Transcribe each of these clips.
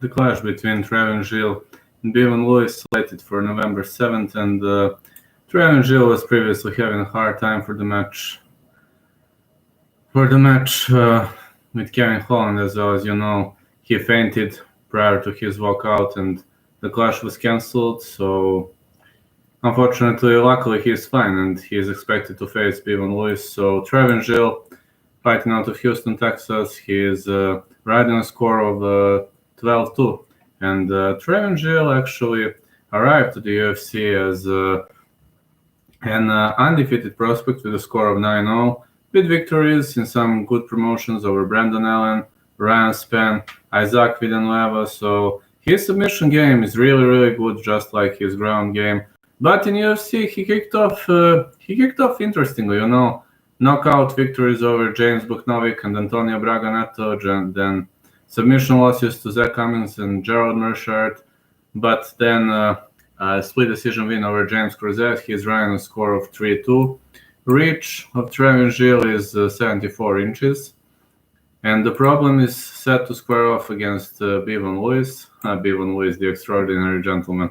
the clash between Trevin Giles and Bevon Lewis slated for November 7th, and Trevin Giles was previously having a hard time for the match. With Kevin Holland, as well as you know, he fainted prior to his walkout, and the clash was cancelled. So, unfortunately, luckily he's fine, and he is expected to face Bevon Lewis. So, Trevin Giles, fighting out of Houston, Texas, he is riding a score of 12-2. And Trevin Giles actually arrived to the UFC as an undefeated prospect with a score of 9-0, with victories in some good promotions over Brandon Allen, Ryan Spann, Isaac Villanueva. So his submission game is really, really good, just like his ground game. But in UFC, he kicked off interestingly. You know, knockout victories over James Buchnovic and Antonio Braga Neto, and then submission losses to Zach Cummings and Gerald Mershard. But then a split decision win over James Crozet. He's running a score of 3-2. Reach of Trevin Giles is 74 inches. And the problem is set to square off against Bevon Lewis. Bevon Lewis, the extraordinary gentleman.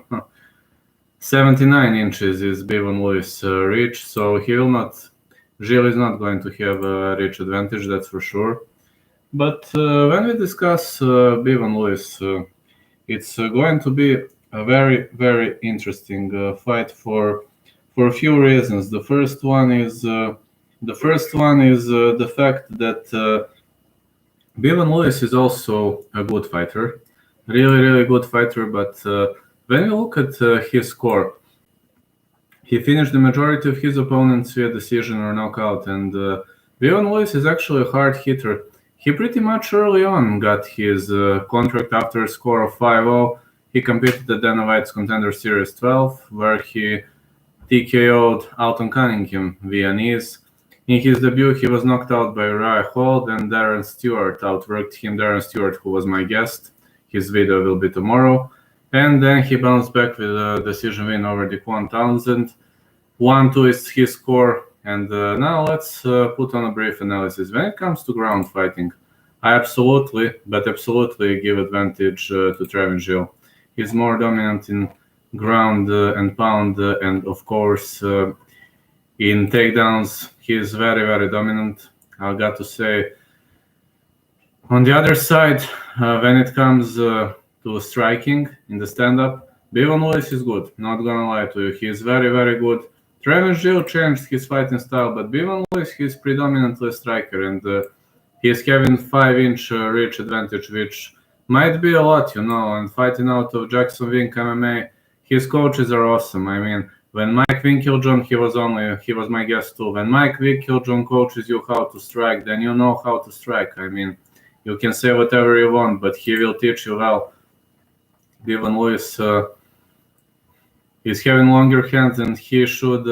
79 inches is Bevon Lewis' reach, so Giles is not going to have a reach advantage, that's for sure. But when we discuss Bevon Lewis, it's going to be a very, very interesting fight for a few reasons. The first one is the fact that Bevon Lewis is also a good fighter, really, really good fighter. But when you look at his score, he finished the majority of his opponents via decision or knockout, and Bevon Lewis is actually a hard hitter. He pretty much early on got his contract after a score of 5-0. He competed at Dana White's Contender Series 12, where he TKO'd Alton Cunningham via knees. In his debut, he was knocked out by Uriah Hall, and Darren Stewart outworked him. Darren Stewart, who was my guest. His video will be tomorrow. And then he bounced back with a decision win over Dequan Townsend. 1-2 is his score. And now let's put on a brief analysis. When it comes to ground fighting, I absolutely give advantage to Trevin Giles. He's more dominant in ground and pound, and of course in takedowns he's very, very dominant. I got to say, on the other side, when it comes to striking in the stand-up, Bevon Lewis is good, not gonna lie to you. He's very, very good. Trevin Giles changed his fighting style, but Bevon Lewis, he's predominantly a striker, and he's having 5-inch reach advantage, which might be a lot, you know. And fighting out of Jackson Wink MMA, his coaches are awesome. I mean, when Mike Winkeljohn, he was my guest too. When Mike Winkeljohn coaches you how to strike, then you know how to strike. I mean, you can say whatever you want, but he will teach you well. Bevon Lewis is having longer hands, and he should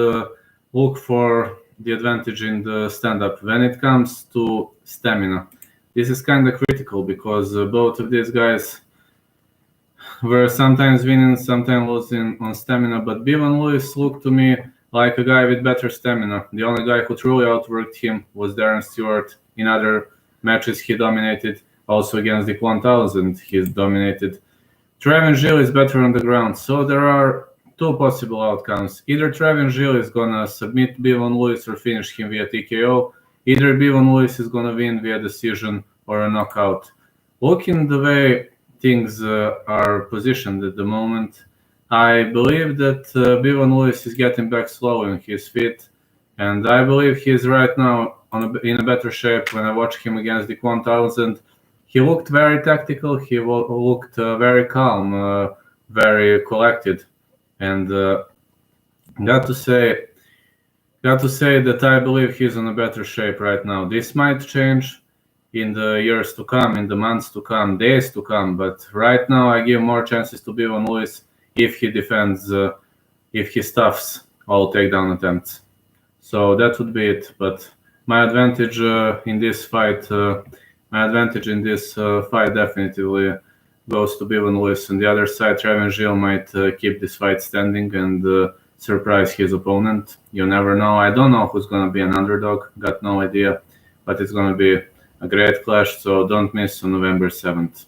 look for the advantage in the stand-up. When it comes to stamina, this is kind of critical because both of these guys were sometimes winning, sometimes losing on stamina. But Bevon Lewis looked to me like a guy with better stamina. The only guy who truly outworked him was Darren Stewart. In other matches, he dominated. Also against Dequan Townsend, he dominated. Trevin Giles is better on the ground. So there are two possible outcomes. Either Trevin Giles is going to submit Bevon Lewis or finish him via TKO. Either Bevon Lewis is going to win via decision or a knockout. Looking the way things are positioned at the moment, I believe that Bevon Lewis is getting back slowly on his feet, and I believe he's right now in a better shape. When I watched him against Dequan Townsend, he looked very tactical, he looked very calm, very collected, and got to say that I believe he's in a better shape right now. This might change in the years to come, in the months to come, days to come, but right now I give more chances to Bevon Lewis if he defends, if he stuffs all takedown attempts. So that would be it. But my advantage in this fight, definitely goes to Bevon Lewis. On the other side, Trevin Giles might keep this fight standing and surprise his opponent. You never know. I don't know who's going to be an underdog. Got no idea. But it's going to be a great clash. So don't miss on November 7th.